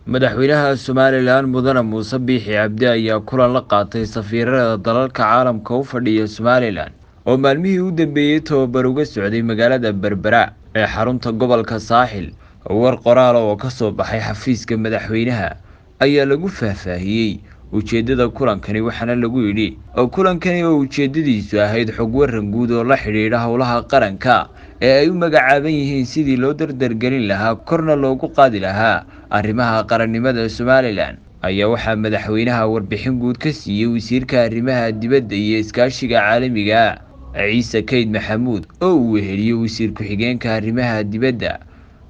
madaxweynaha Somaliland Mudane Muuse Biixi Cabdi ayaa kulan la qaatay safiirada dalalka caalamka u fadhiya Somaliland oo maalmihii u dambeeyay tababar uga socday magaalada Berbera ee xarunta gobolka Saaxil. War qoraal oo ka soo baxay xafiiska madaxweynaha ayaa lagu faahfaahiyay ujeedada kulankani, waxaana lagu yidhi kulankani oo ujeedadiisu ahayd xog waran guud oo la xiriira howlaha qaranka ee ay u magacaaban yihiin sidii loo dardargelin lahaa korna loogu qaadi lahaa arrimaha qarannimada Somaliland. ayaa waxaa madaxweynaha warbixin guud ka siiyay wasiirka arrimaha dibadda iyo iskaashiga caalamiga Ciise Keyd Maxamuud oo uu weheliyay wasiir ku-xigeenka arrimaha dibadda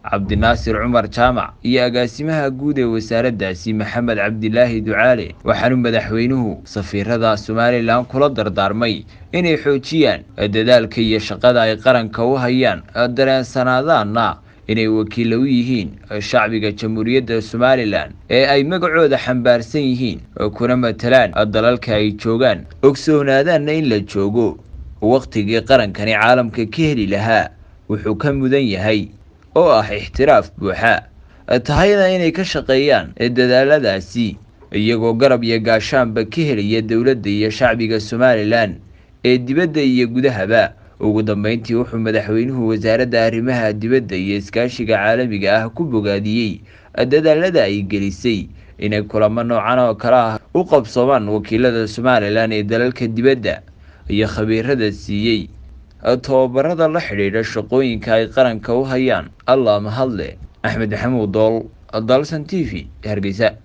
Cabdinaasir Cumar Jaamac iyo agaasimaha guud ee wasaaraddaasi Maxamed Cabdilaahi Ducaale. waxaanu madaxweynuhu safiirada Somaliland kula dardaarmay inay xoojiyaan dadaalka iyo shaqada ay qaranka u hayaan, dareensanaadaanna inay wakiil u yihiin shacbiga jamhuuriyadda Somaliland ee ay magacooda xambaarsan yihiin, kuna matalaan dalalka ay joogaan, ogsoonaadaanna in la joogo waqtigii qarankani caalamka ka heli lahaa wuxuu ka mudan yahay oo ah ixtiraaf buuxa, tahayna inay ka shaqeeyaan dadaaladaasi iyagoo garab iyo gaashaanba ka helaya dowladda iyo shacbiga Somaliland ee dibadda iyo gudahaba. ugu dambeyntii wuxuu madaxweynuhu wasaaradda arrimaha dibadda iyo iskaashiga caalamiga ku bogaadiyay dadaalada ay gelisay inay kulamo noocan oo kale ah u qabsoomaan wakiilada Somaliland ee dalalka dibadda iyo khabiirada siiyay tababarada la xiriira shaqooyinka ay qaranka u hayaan. Allah mahadle. Axmed Maxamuud Dool, Dalsan TV, Hargeysa.